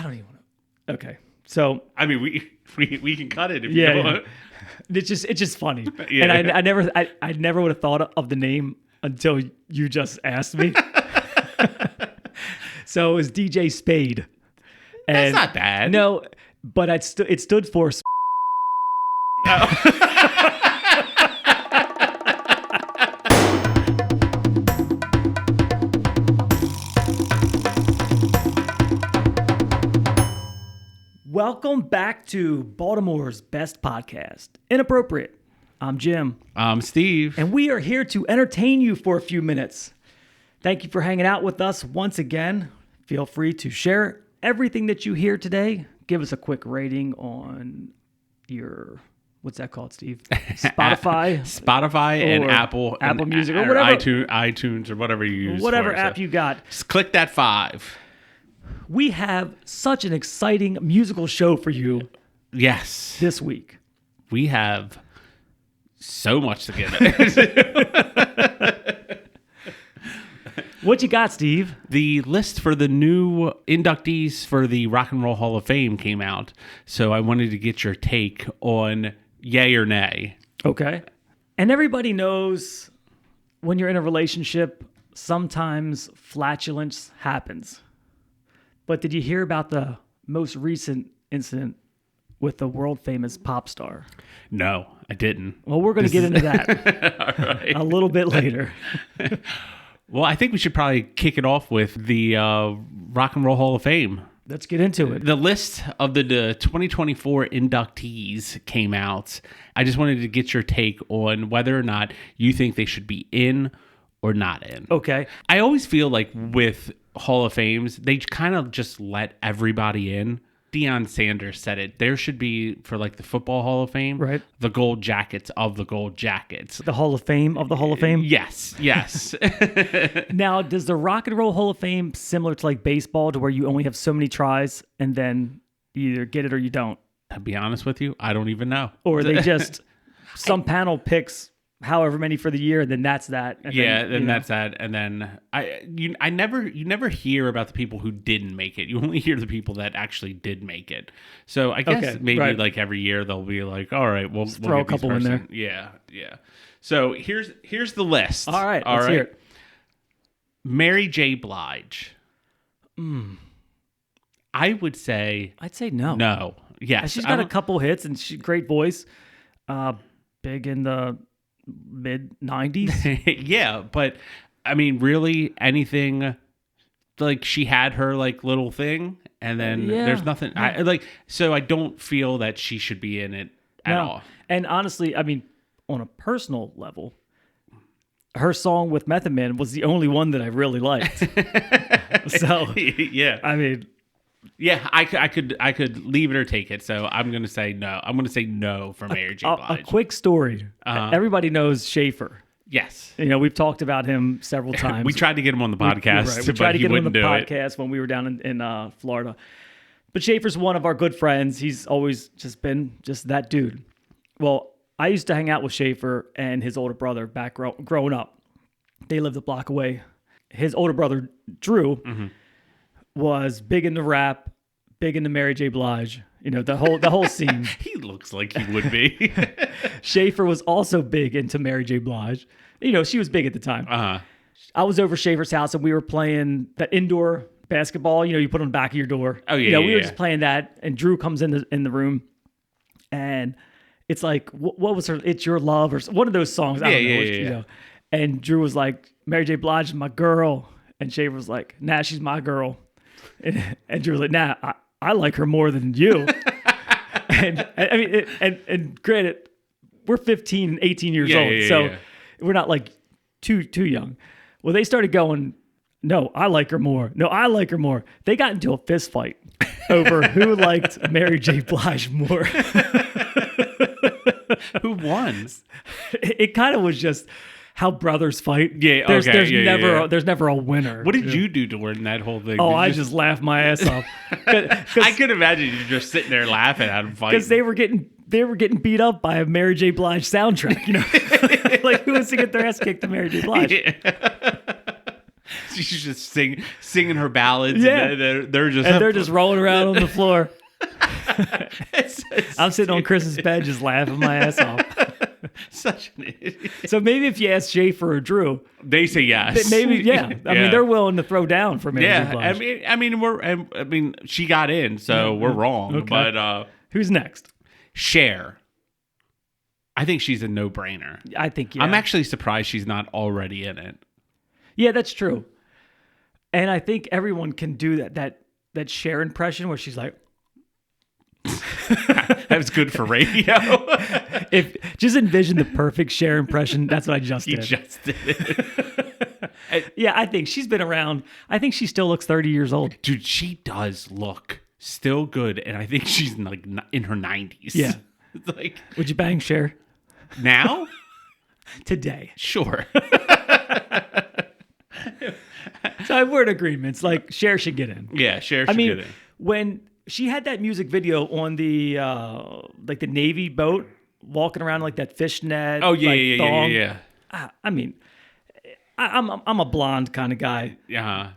don't even want to. Okay. So I mean, we can cut it if you want. It's just funny. Yeah. And I never would have thought of the name until you just asked me. So it was DJ Spade. That's not bad. No, but it stood for. Welcome back to Baltimore's best podcast, Inappropriate. I'm Jim. I'm Steve. And we are here to entertain you for a few minutes. Thank you for hanging out with us once again. Feel free to share everything that you hear today. Give us a quick rating on your, what's that called, Steve? Spotify and Apple Music or whatever. iTunes or whatever you use. Whatever app you got. Just click that 5. We have such an exciting musical show for you. Yes. This week. We have so much to get into. What you got, Steve? The list for the new inductees for the Rock and Roll Hall of Fame came out. So I wanted to get your take on yay or nay. Okay. And everybody knows when you're in a relationship, sometimes flatulence happens. But did you hear about the most recent incident with the world famous pop star? No, I didn't. Well, we're going to get into that All right. a little bit later. Well, I think we should probably kick it off with the Rock and Roll Hall of Fame. Let's get into it. The list of the 2024 inductees came out. I just wanted to get your take on whether or not you think they should be in or not in. Okay. I always feel like with Hall of Fames, they kind of just let everybody in. Deion Sanders said it. There should be, for like the Football Hall of Fame, right, the gold jackets of the gold jackets. The Hall of Fame of the Hall of Fame? Yes. Now, does the Rock and Roll Hall of Fame similar to like baseball, to where you only have so many tries and then you either get it or you don't? To be honest with you, I don't even know. Or they just, some panel picks however many for the year, and then that's that. And then that's that. And then you never hear about the people who didn't make it. You only hear the people that actually did make it. So I guess maybe like every year they'll be like, all right, we'll throw a couple in there. Yeah. So here's the list. All right, let's hear it. Mary J. Blige. I'd say no. No. Yes. She's got a couple hits and she's great voice. Big in the mid 90s. Yeah, but I mean, really anything, like she had her like little thing and then there's nothing. So I don't feel that she should be in it at all. And honestly, I mean, on a personal level, her song with Method Man was the only one that I really liked. So yeah, I mean, yeah, I could leave it or take it. So I'm going to say no. I'm going to say no for Mary J. Blige. A quick story. Everybody knows Schaefer. Yes. We've talked about him several times. We tried to get him on the podcast. We tried to get him on the podcast when we were down in Florida. But Schaefer's one of our good friends. He's always just been just that dude. Well, I used to hang out with Schaefer and his older brother back growing up. They lived a block away. His older brother, Drew, was big into rap, big into Mary J. Blige. The whole scene. He looks like he would be. Schaefer was also big into Mary J. Blige. She was big at the time. I was over Schaefer's house and we were playing that indoor basketball. You put on the back of your door. Oh yeah. We were just playing that, and Drew comes in the room, and it's like, what was her? It's Your Love or one of those songs. I don't know. And Drew was like, Mary J. Blige is my girl, and Schaefer was like, nah, she's my girl. And Drew was like, nah, I like her more than you. And I mean, and granted, we're 15 and 18 years old, so we're not like too young. Well, they started going, no, I like her more. No, I like her more. They got into a fist fight over who liked Mary J. Blige more. Who won? It kind of was just how brothers fight. Yeah, there's never a winner. What did you do during that whole thing? Oh, I just laughed my ass off. I could imagine you just sitting there laughing at them fighting. Because they were getting beat up by a Mary J. Blige soundtrack. Like who wants to get their ass kicked to Mary J. Blige? Yeah. She's just singing her ballads. Yeah. And they're just rolling around on the floor. it's I'm sitting on Chris's bed just laughing my ass off. Such an idiot. So maybe if you ask Schaefer or Drew, they say yes. Maybe, yeah. I mean, they're willing to throw down for Mary J. Blige. I mean, she got in, so we're wrong. Okay. But who's next? Cher. I think she's a no-brainer. I think, yeah. I'm actually surprised she's not already in it. Yeah, that's true. And I think everyone can do that Cher impression where she's like, that was good for radio. If just envision the perfect Cher impression, that's what I just did. You just did it. Yeah, I think she's been around. I think she still looks 30 years old. Dude, she does look still good, and I think she's like in her 90s. Yeah. Like, would you bang Cher now? Today? Sure. So we're in agreements. Like Cher should get in. Yeah, Cher should get in. When she had that music video on the like the Navy boat, walking around like that fishnet. Oh yeah, thong. yeah. I mean, I'm a blonde kind of guy. Yeah.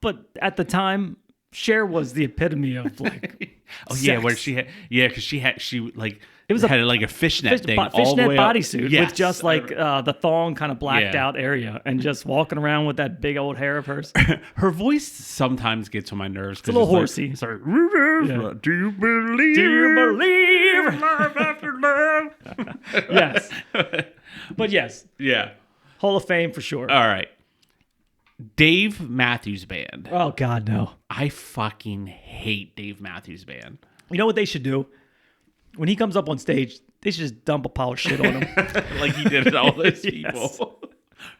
But at the time, Cher was the epitome of like. Oh sex. yeah, where she had because she like it was had like a fishnet thing, fishnet all the way bodysuit yes. with just like the thong kind of blacked out area, and just walking around with that big old hair of hers. Her voice sometimes gets on my nerves. It's a little horsey. Like, sorry. Yeah. Do you believe? Do you believe life after love? Yes, but yes, yeah, Hall of Fame for sure. All right. Dave Matthews Band. Oh God, no. I fucking hate Dave Matthews Band. You know what they should do? When he comes up on stage, they should just dump a pile of shit on him. Like he did to all those people.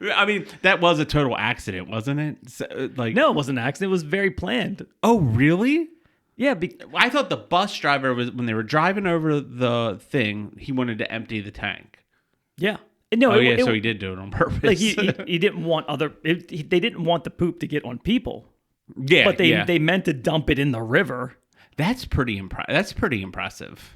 I mean, that was a total accident, wasn't it? So, no, it wasn't an accident. It was very planned. Oh, really? Yeah. I thought the bus driver was, when they were driving over the thing, he wanted to empty the tank. Yeah. No, so he did do it on purpose. Like he didn't want they didn't want the poop to get on people. Yeah, but they meant to dump it in the river. That's pretty impressive.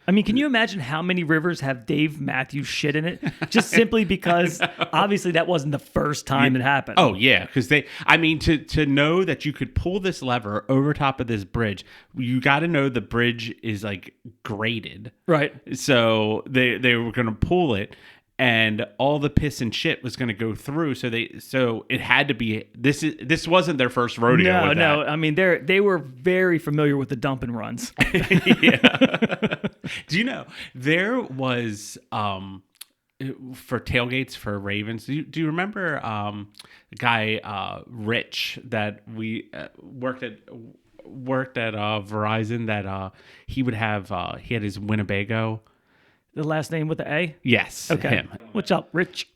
I mean, can you imagine how many rivers have Dave Matthews shit in it? Just simply because obviously that wasn't the first time it happened. Oh yeah, because to know that you could pull this lever over top of this bridge, you got to know the bridge is like graded, right? So they were going to pull it. And all the piss and shit was going to go through, so it had to be. This wasn't their first rodeo. No. I mean, they were very familiar with the dump and runs. Yeah. Do you know there was for tailgates for Ravens? Do you remember a guy Rich that we worked at Verizon that he would have he had his Winnebago. The last name with the A? Yes. Okay. Him. What's up, Rich?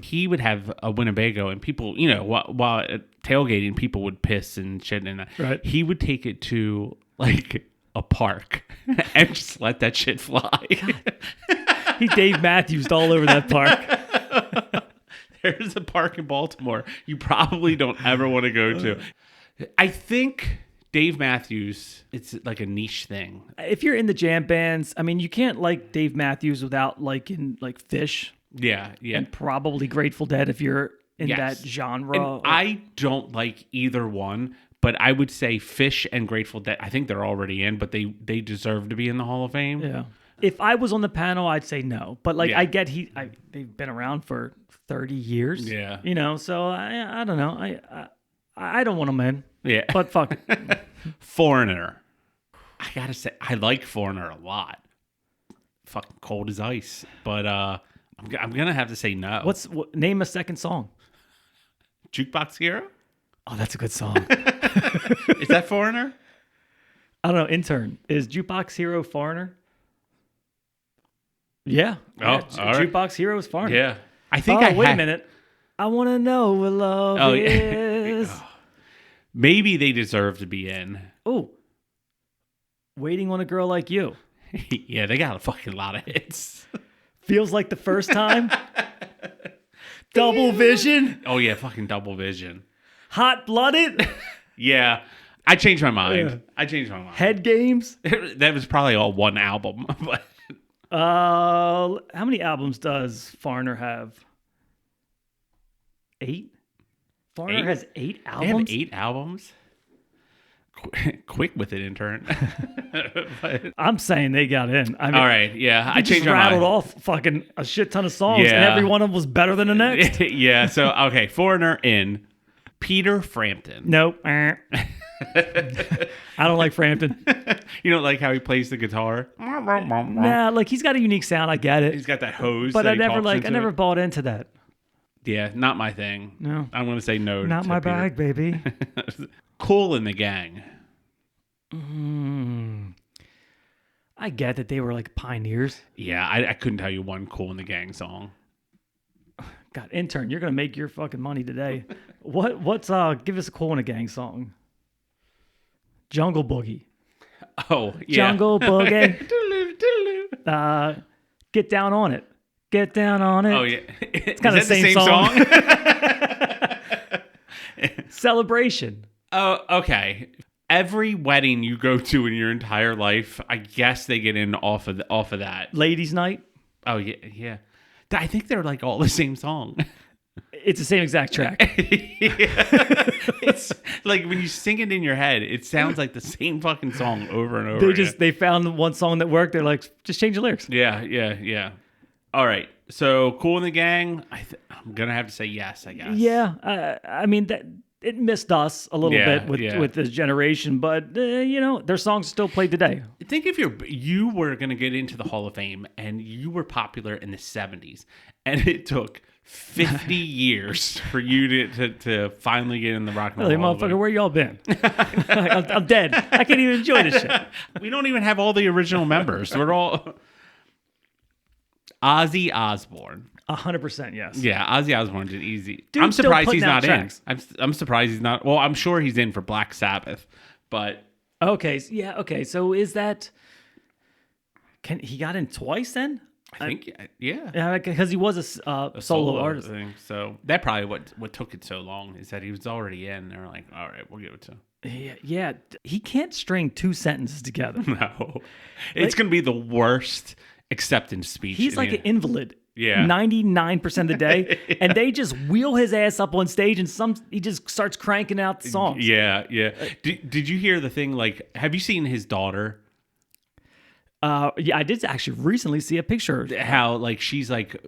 He would have a Winnebago, and people, while tailgating, people would piss and shit in that. Right. He would take it to like a park and just let that shit fly. He Dave Matthews all over that park. There's a park in Baltimore you probably don't ever want to go to. I think Dave Matthews, it's like a niche thing. If you're in the jam bands, I mean, you can't like Dave Matthews without liking like Fish. Yeah. And probably Grateful Dead if you're in that genre. And I don't like either one, but I would say Fish and Grateful Dead, I think they're already in, but they deserve to be in the Hall of Fame. Yeah. If I was on the panel, I'd say no. But like I get they've been around for 30 years. Yeah. So I don't know. I don't want them in. Yeah. But fuck it. Foreigner. I gotta say, I like Foreigner a lot. Fucking cold as ice. But I'm gonna have to say no. Name a second song? Jukebox Hero? Oh, that's a good song. Is that Foreigner? I don't know. Intern. Is Jukebox Hero Foreigner? Yeah. Oh, Jukebox Hero is Foreigner. Yeah. I think wait a minute. I want to know what love is. Maybe they deserve to be in. Oh. Waiting on a Girl Like You. Yeah, they got a fucking lot of hits. Feels like the first time. Double Vision. Oh, yeah, fucking Double Vision. Hot Blooded. Yeah. I changed my mind. Head Games. That was probably all one album. But how many albums does Foreigner have? 8? Foreigner has 8 They albums? have 8 albums? Quick with it, intern. But, I'm saying they got in. I mean, all right, yeah. I just changed my rattled mind. off fucking a shit ton of songs, and Yeah. every one of them was better than the next. Yeah, so, okay. Foreigner in. Peter Frampton. Nope. I don't like Frampton. You don't like how he plays the guitar? Nah, like he's got a unique sound. I get it. He's got that hose. But that I he never talks I into never it. bought into that. Yeah, not my thing. No. I'm going to say no. Not to my Peter. bag, baby. Kool and the Gang. I get that they were like pioneers. Yeah, I couldn't tell you one Kool and the Gang song. God, intern, you're gonna make your fucking money today. What's give us a Kool and a Gang song? Jungle Boogie. Oh, yeah. Jungle Boogie. Doodaloo, doodaloo. Get down on it. Get down on it. Oh, yeah. It's kinda the same song. Celebration. Oh, okay. Every wedding you go to in your entire life, I guess they get in off of that. Ladies' Night. Oh, yeah, yeah. I think they're like all the same song. It's the same exact track. It's like when you sing it in your head, it sounds like the same fucking song over and over. They found one song that worked. They're like, just change the lyrics. Yeah. All right. So Kool and the Gang. I'm gonna have to say yes, I guess. Yeah. I mean that it missed us a little bit with this generation, but their songs still played today. Think if you were going to get into the Hall of Fame and you were popular in the 70s and it took 50 years for you to finally get in the Rock and Roll Hey, Hall of Fame. motherfucker, where y'all been? I'm dead. I can't even enjoy this shit. We don't even have all the original members. We're all Ozzy Osborne. 100% yes. Yeah, Ozzy Osbourne did easy. Dude, I'm still surprised putting he's out not tracks. in. I'm surprised he's not. Well, I'm sure he's in for Black Sabbath, but Okay. Yeah. Okay. So is that? He got in twice then? I think yeah. Yeah, because he was a solo artist. thing. So that probably what took it so long is that he was already in. They were like, all right, we'll give it to him. Yeah. He can't string 2 sentences together. No, it's gonna be the worst acceptance speech. He's like an invalid. Yeah. 99% of the day, and they just wheel his ass up on stage, and he just starts cranking out the songs. Yeah. Did you hear the thing? Like, have you seen his daughter? Yeah, I did actually recently see a picture. How like she's like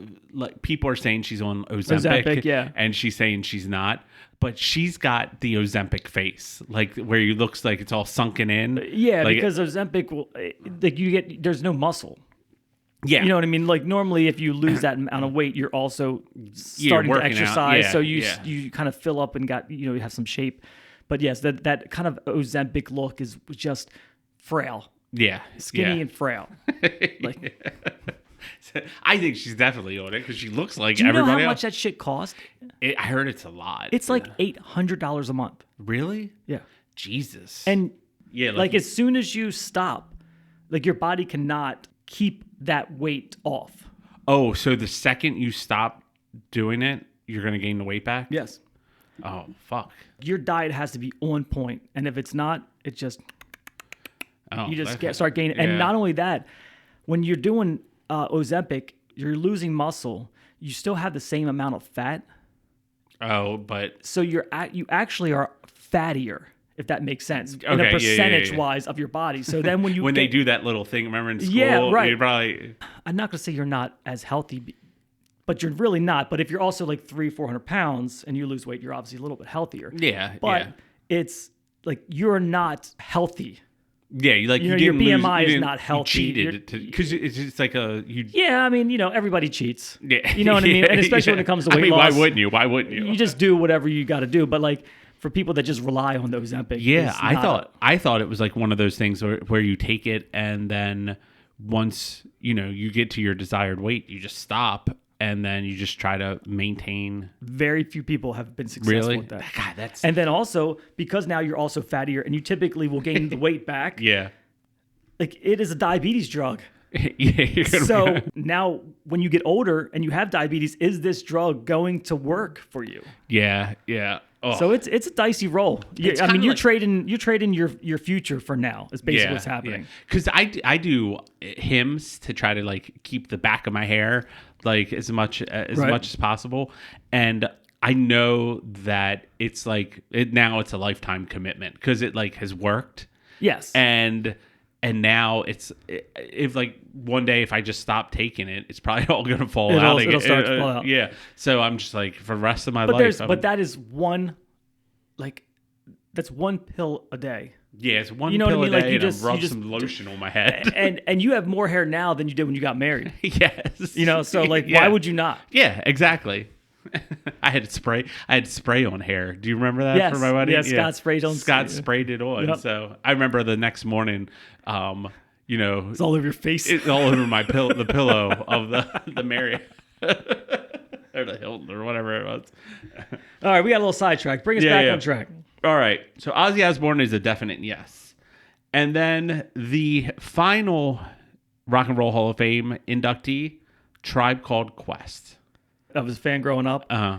people are saying she's on Ozempic, yeah, and she's saying she's not, but she's got the Ozempic face, like where he looks like it's all sunken in. Yeah, like, because Ozempic will there's no muscle. Yeah, you know what I mean. Like normally, if you lose that amount of weight, you're also starting to exercise, so you kind of fill up and got you have some shape. But yes, that kind of Ozempic look is just frail. Yeah, skinny and frail. Like, I think she's definitely on it because she looks like do you everybody know how else. much that shit cost? I heard it's a lot. It's like $800 a month. Really? Yeah. Jesus. And yeah, like as soon as you stop, like your body cannot keep that weight off. Oh, so the second you stop doing it, you're gonna gain the weight back? Yes. Oh fuck. Your diet has to be on point, and if it's not, it just you just start gaining. Yeah. And not only that, when you're doing Ozempic, you're losing muscle. You still have the same amount of fat. Oh, but so you actually are fattier, if that makes sense, in a percentage wise of your body. So then when they do that little thing, remember in school? Yeah, right. You probably. I'm not gonna say you're not as healthy, but you're really not. But if you're also like 300-400 pounds and you lose weight, you're obviously a little bit healthier. Yeah, but it's like you're not healthy. Yeah, you your BMI is not healthy. You cheated because it's like Yeah, I mean, everybody cheats. Yeah, you know what I mean, and especially when it comes to weight loss. Why wouldn't you? Why wouldn't you? You just do whatever you got to do. But like for people that just rely on those Ozempic, yeah, I thought it was like one of those things where you take it and then once you get to your desired weight, you just stop. And then you just try to maintain. Very few people have been successful with that. God, and then also, because now you're also fattier and you typically will gain the weight back. Yeah. Like it is a diabetes drug. Yeah. So now when you get older and you have diabetes, is this drug going to work for you? Yeah. Oh. So it's a dicey roll. I mean, you're trading your future for now. Is basically what's happening. Because I do hymns to try to like keep the back of my hair like as much as possible, and I know that it's like now it's a lifetime commitment because it like has worked. Yes. And now if like one day if I just stop taking it, it's probably all gonna fall out. It'll start to fall out. Yeah. So I'm just like for the rest of my but life. But that is one, like, that's one pill a day. Yeah, it's one you know pill what I mean? a day, like and I rub some lotion on my head. and you have more hair now than you did when you got married. Yes. You know, so like, why would you not? Yeah, exactly. I had spray on hair. Do you remember that for my wedding? Yeah, Scott sprayed on. Scott sprayed it on. Yep. So I remember the next morning, it's all over your face. It's all over my the pillow of the Marriott or the Hilton or whatever it was. All right, we got a little sidetracked. Bring us back on track. All right. So Ozzy Osborne is a definite yes. And then the final Rock and Roll Hall of Fame inductee, Tribe Called Quest. I was a fan growing up. I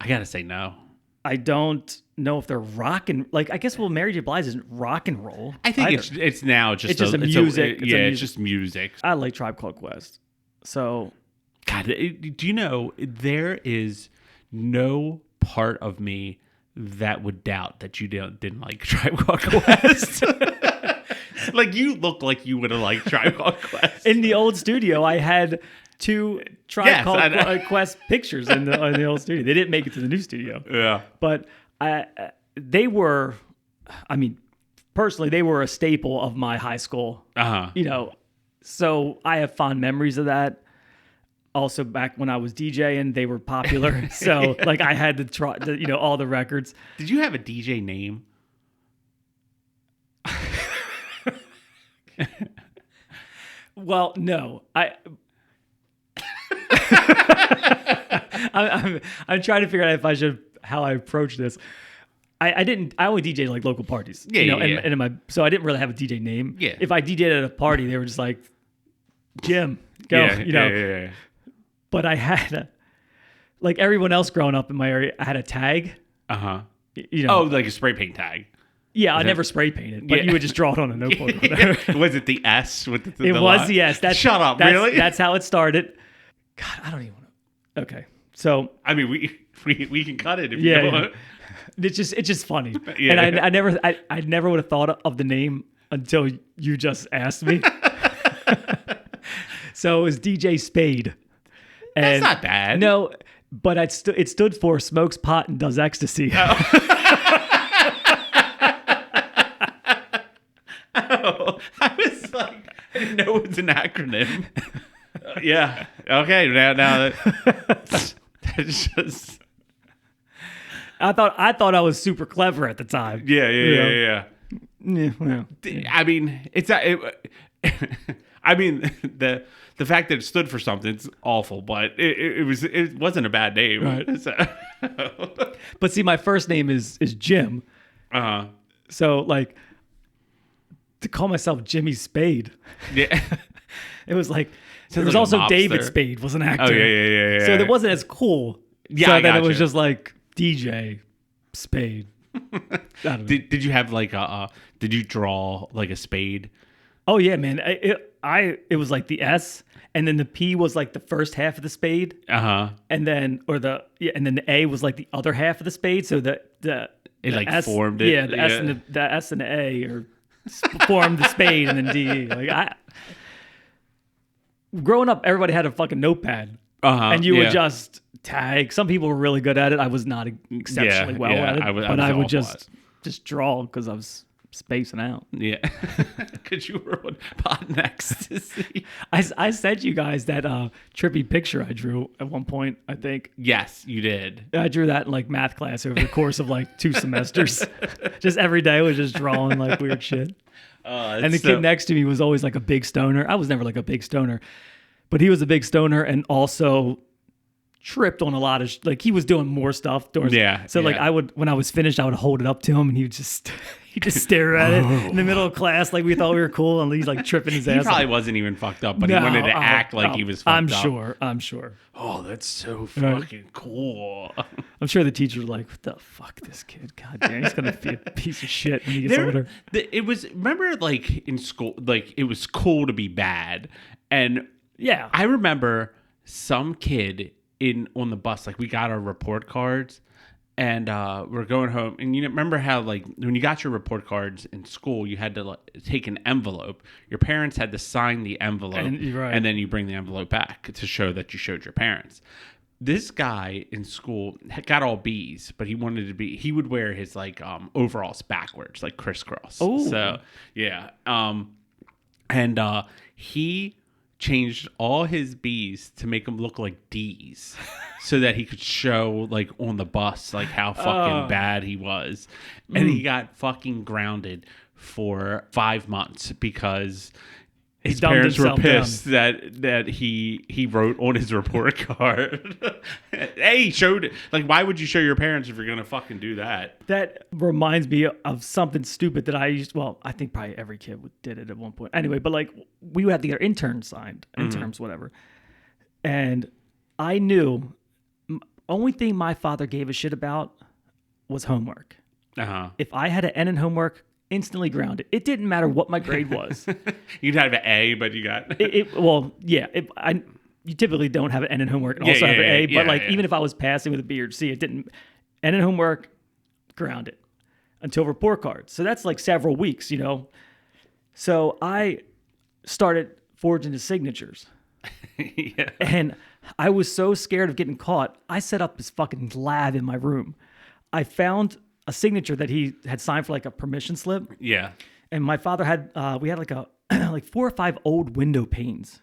gotta say no. I don't know if they're rock and like. I guess Mary J. Blige isn't rock and roll. I think it's now just a music. It's just music. I like Tribe Called Quest. So, God, do you know there is no part of me that would doubt that you didn't like Tribe Called Quest. Like you look like you would have liked Tribe Called Quest. In the old studio, I had 2 Tribe Called Quest pictures in the old studio. They didn't make it to the new studio. Yeah. But they were, I mean, personally, they were a staple of my high school. Uh-huh. You know, so I have fond memories of that. Also, back when I was DJing, they were popular. So, like, I had to try, all the records. Did you have a DJ name? Well, no. I'm trying to figure out how I approach this. I only DJed like local parties. So I didn't really have a DJ name. Yeah. If I DJed at a party, they were just like, Jim, go. Yeah. But I had, like everyone else growing up in my area, I had a tag. Uh-huh. Like a spray paint tag. Yeah, I never spray painted, but you would just draw it on a notebook. Was it the S with the It was the S. Shut up, really? That's how it started. God, I don't even want to. Okay, so I mean, we can cut it if you want. It's just funny. Yeah. And I never would have thought of the name until you just asked me. So it was DJ Spade. And that's not bad. No, but it stood for smokes pot and does ecstasy. Oh, I was like, I didn't know it was an acronym. Yeah. Okay. Now that's just. I thought I was super clever at the time. Yeah. Yeah. I mean, I mean the fact that it stood for something is awful, but it wasn't a bad name. Right. So. But see, my first name is Jim. Uh-huh. So like to call myself Jimmy Spade. Yeah. It was like there Sounds was like also a mobster. David Spade was an actor. Oh yeah. So it wasn't as cool. Yeah, so I then it gotcha. was just like DJ Spade. Did you have like did you draw like a spade? Oh yeah, man. It was like the S, and then the P was like the first half of the spade. Uh-huh. And then and then the A was like the other half of the spade. So the like S, formed it. Yeah, the S and the A formed the spade, and then D. Like growing up, everybody had a fucking notepad. Uh-huh. And you would just tag. Some people were really good at it. I was not exceptionally well at it. I would just draw because I was spacing out. Yeah. Because you were on pot and ecstasy. I sent you guys that trippy picture I drew at one point, I think. Yes, you did. I drew that in like math class over the course of like 2 semesters. Just every day I was just drawing like weird shit. And the kid next to me was always like a big stoner. I was never like a big stoner. But he was a big stoner and also tripped on a lot of like he was doing more stuff. So like when I was finished, I would hold it up to him and he'd just stare at it in the middle of class like we thought we were cool and he's like tripping his ass. He probably wasn't even fucked up, but he wanted to act like he was fucked up. I'm sure. Oh, that's so fucking cool. I'm sure the teacher was like, what the fuck, this kid? God damn, he's going to be a piece of shit when he gets older. Remember like in school, like it was cool to be bad. And yeah, I remember some kid on the bus, like we got our report cards, and we're going home. And you remember how like when you got your report cards in school, you had to like, take an envelope. Your parents had to sign the envelope, and then you bring the envelope back to show that you showed your parents. This guy in school got all B's, but he would wear his like overalls backwards, like crisscross. Oh, so yeah. And he changed all his B's to make them look like D's so that he could show like on the bus like how fucking bad he was. And he got fucking grounded for 5 months because his parents were pissed that he wrote on his report card. Hey, showed it. Like, why would you show your parents if you're gonna fucking do that? That reminds me of something stupid that I used. Well, I think probably every kid did it at one point. Anyway, but like we had to get our interns signed, interns, whatever. And I knew only thing my father gave a shit about was homework. If I had an N in homework, instantly grounded. It didn't matter what my grade was. You'd have an A, but you got well, yeah. You typically don't have an N in homework and also have an A, but like even if I was passing with a B or C, it didn't. N in homework, grounded until report cards. So that's like several weeks, you know. So I started forging his signatures, and I was so scared of getting caught. I set up this fucking lab in my room. I found a signature that he had signed for like a permission slip. Yeah. And my father had, we had like like 4 or 5 old window panes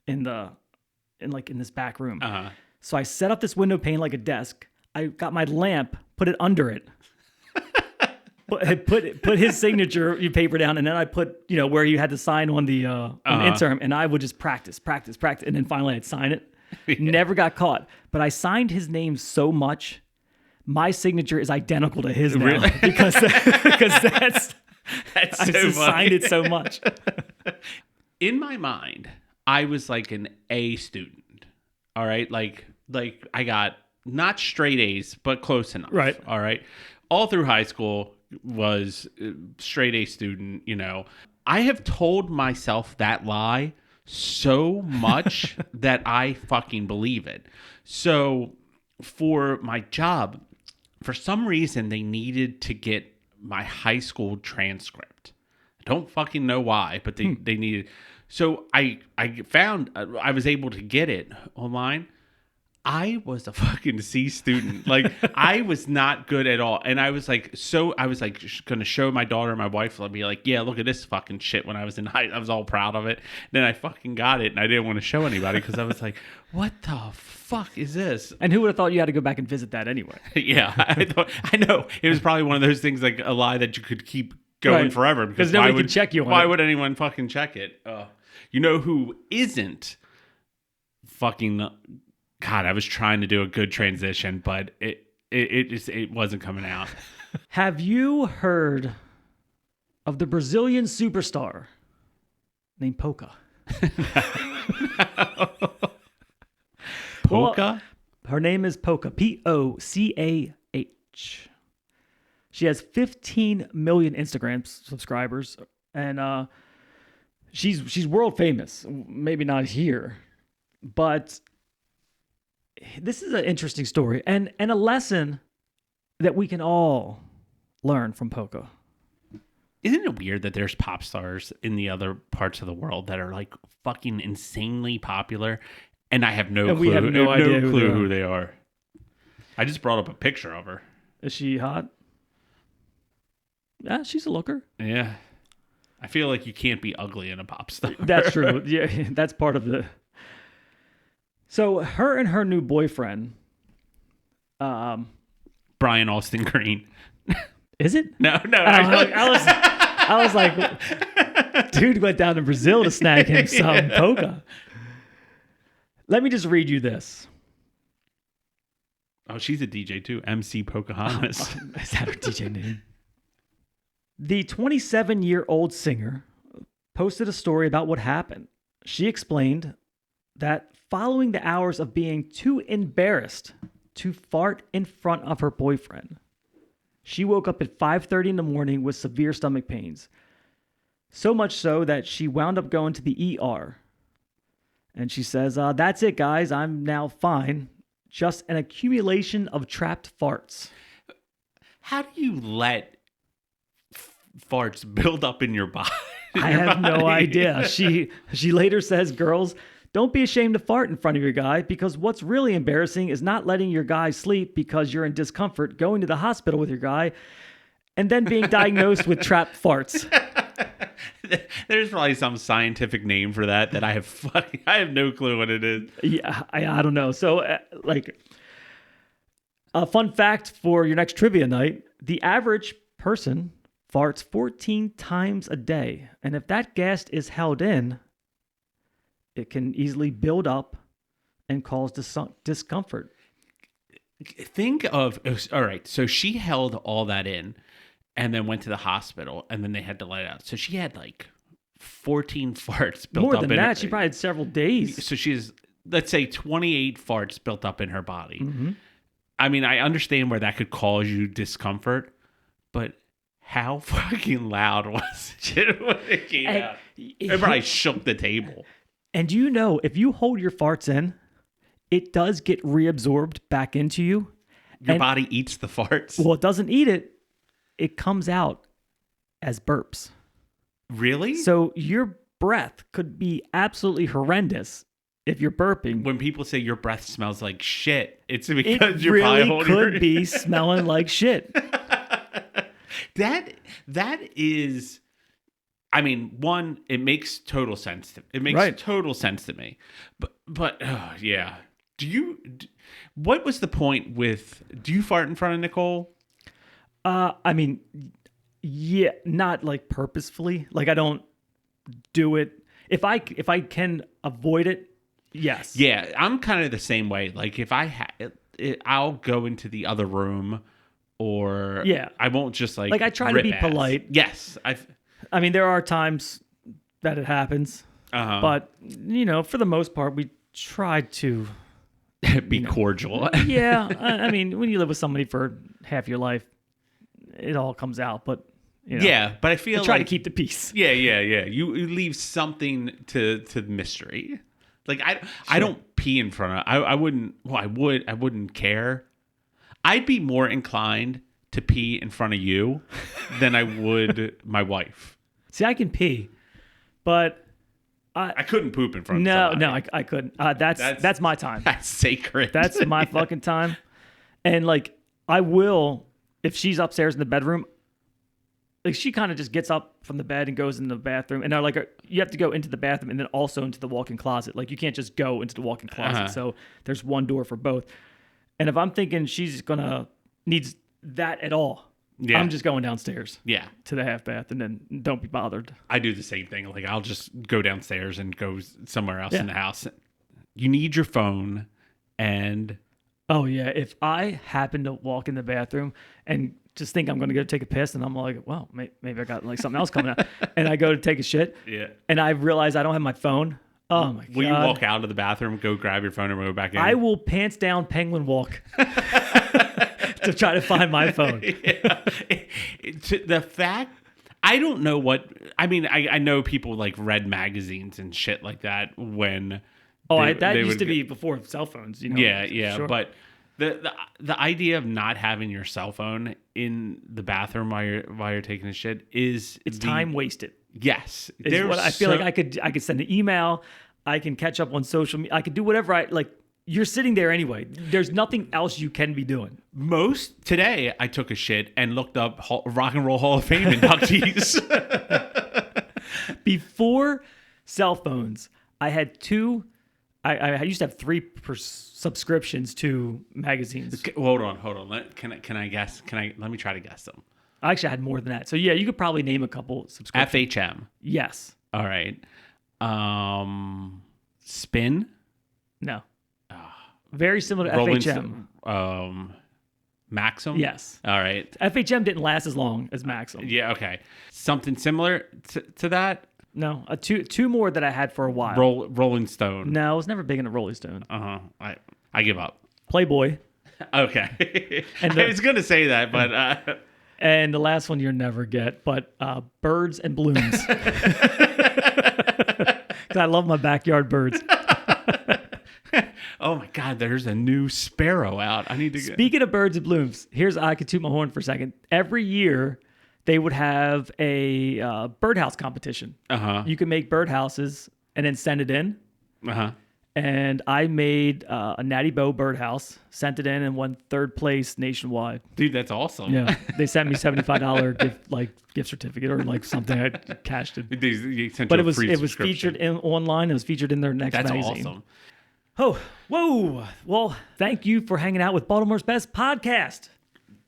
in this back room. So I set up this window pane like a desk. I got my lamp, put it under it, put his signature paper down. And then I put, you know, where you had to sign on the interim, and I would just practice. And then finally I'd sign it. Never got caught, but I signed his name so much. My signature is identical to his now, really? because that's I so just signed it so much. In my mind, I was like an A student. All right, like I got not straight A's, but close enough. Right. All right. All through high school was straight A student. You know, I have told myself that lie so much that I fucking believe it. So for my job, for some reason, they needed to get my high school transcript. I don't fucking know why, but they needed. So I found I was able to get it online. I was a fucking C student. Like I was not good at all, and I was like going to show my daughter and my wife. I'd be like, yeah, look at this fucking shit. When I was in high, I was all proud of it. Then I fucking got it, and I didn't want to show anybody because I was like, what the fuck is this? And who would have thought you had to go back and visit that anyway? Yeah, I know it was probably one of those things like a lie that you could keep going forever because nobody could check you on why it. would anyone fucking check it? You know who isn't fucking. God, I was trying to do a good transition, but it wasn't coming out. Have you heard of the Brazilian superstar named Polka? Polka? Well, her name is Polka. P-O-C-A-H. She has 15 million Instagram subscribers, and she's world famous. Maybe not here, but this is an interesting story and a lesson that we can all learn from Polka. Isn't it weird that there's pop stars in the other parts of the world that are like fucking insanely popular, and I have no clue. We have no idea who they are. I just brought up a picture of her. Is she hot? Yeah, she's a looker. Yeah, I feel like you can't be ugly in a pop star. That's true. Yeah, that's part of the. So her and her new boyfriend, Brian Austin Green. Is it? No. I was like, dude went down to Brazil to snag him some polka. Let me just read you this. Oh, she's a DJ too. MC Pocahontas. Is that her DJ name? The 27-year-old singer posted a story about what happened. She explained that following the hours of being too embarrassed to fart in front of her boyfriend, she woke up at 5:30 in the morning with severe stomach pains. So much so that she wound up going to the ER. And she says, that's it, guys. I'm now fine. just an accumulation of trapped farts. How do you let farts build up in your body? I have no idea. She later says, girls, don't be ashamed to fart in front of your guy, because what's really embarrassing is not letting your guy sleep because you're in discomfort, going to the hospital with your guy, and then being diagnosed with trapped farts. There's probably some scientific name for that I have no clue what it is. Yeah, I don't know. So, a fun fact for your next trivia night, the average person farts 14 times a day. And if that gas is held in, it can easily build up and cause discomfort. Think of, all right, so she held all that in and then went to the hospital, and then they had to let it out. So she had like 14 farts built More up than in that, her. she probably had several days. So she has, let's say, 28 farts built up in her body. Mm-hmm. I mean, I understand where that could cause you discomfort, but how fucking loud was it when it came out? It probably shook the table. And you know, if you hold your farts in, it does get reabsorbed back into you. Your body eats the farts? Well, it doesn't eat it. It comes out as burps. Really? So your breath could be absolutely horrendous if you're burping. When people say your breath smells like shit, it's because you're probably really holding could be smelling like shit. That is, I mean, one, it makes total sense. Total sense to me. But yeah. What was the point with, do you fart in front of Nicole? I mean, yeah, not like purposefully. Like I don't do it. If I can avoid it, yes. Yeah, I'm kind of the same way. Like if I'll go into the other room, or I won't just like I try to be polite. Yes, I mean, there are times that it happens, but for the most part, we try to be cordial. Yeah, I mean, when you live with somebody for half your life, it all comes out. But yeah, but I feel try to keep the peace. Yeah. You leave something to the mystery. Like I don't pee in front of. I wouldn't. Well, I wouldn't care. I'd be more inclined to pee in front of you than I would my wife. See, I can pee, but I couldn't poop in front of somebody. No, I couldn't. That's my time. That's sacred. That's my fucking time. And like, I will, if she's upstairs in the bedroom, like she kind of just gets up from the bed and goes in the bathroom. And you have to go into the bathroom and then also into the walk-in closet. Like you can't just go into the walk-in closet. So there's one door for both. And if I'm thinking she's needs that at all, I'm just going downstairs. Yeah. To the half bath, and then don't be bothered. I do the same thing. Like I'll just go downstairs and go somewhere else in the house. You need your phone, and oh yeah, if I happen to walk in the bathroom and just think I'm going to go take a piss, and I'm like, well, maybe I got like something else coming out, and I go to take a shit, and I realize I don't have my phone. Oh my god! Will you walk out of the bathroom, go grab your phone, and go back in? I will pants down penguin walk to try to find my phone. The fact, I don't know what. I mean, I know people like read magazines and shit like that when. That used to be before cell phones. Yeah. Sure. But the idea of not having your cell phone in the bathroom while you're taking a shit it's time wasted. Yes, I feel like I could send an email, I can catch up on social media, I could do whatever I like. You're sitting there anyway. There's nothing else you can be doing. Today I took a shit and looked up Rock and Roll Hall of Fame inductees. Before cell phones, I had two. I used to have 3 subscriptions to magazines. Okay, hold on. Can I guess? Let me try to guess them. I actually had more than that. So yeah, you could probably name a couple subscriptions. FHM. Yes. All right. Spin. No. Very similar to FHM. Maxim. Yes. All right. FHM didn't last as long as Maxim. Yeah. Okay. Something similar to that. No. Two more that I had for a while. Rolling Stone. No, I was never big into Rolling Stone. I give up. Playboy. Okay. I was gonna say that, but. And the last one you'll never get, but Birds and Blooms. Because I love my backyard birds. Oh my God, there's a new sparrow out. I need to Speaking of birds and blooms, I could toot my horn for a second. Every year, they would have a birdhouse competition. You can make birdhouses and then send it in. And I made a Natty Bow birdhouse, sent it in, and won 3rd place nationwide. Dude, that's awesome. Yeah, they sent me $75 gift certificate or like something. I cashed it. But it was featured online. It was featured in their next magazine. That's awesome. Oh, whoa! Well, thank you for hanging out with Baltimore's Best Podcast.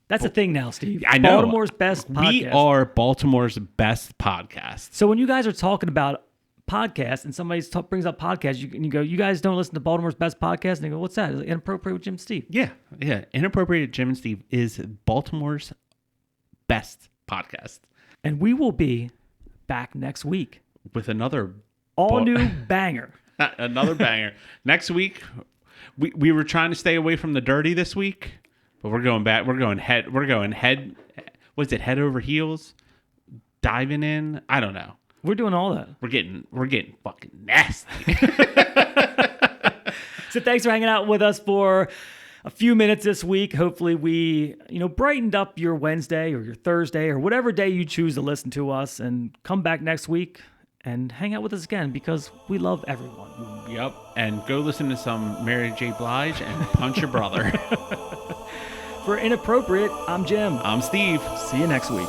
That's a thing now, Steve. I know. Baltimore's Best Podcast. We are Baltimore's Best Podcast. So when you guys are talking about podcast and somebody brings up podcast, you go, you guys don't listen to Baltimore's Best Podcast? And they go, what's that? Like, Inappropriate with Jim and Steve. Yeah. Inappropriate Jim and Steve is Baltimore's best podcast. And we will be back next week with another new banger. Another banger. Next week, we were trying to stay away from the dirty this week, but we're going back. We're going head. What's it? Head over heels? Diving in? I don't know. We're doing all that. We're getting fucking nasty. So thanks for hanging out with us for a few minutes this week. Hopefully we, brightened up your Wednesday or your Thursday or whatever day you choose to listen to us, and come back next week and hang out with us again because we love everyone. Yep. And go listen to some Mary J. Blige and punch your brother. For Inappropriate, I'm Jim. I'm Steve. See you next week.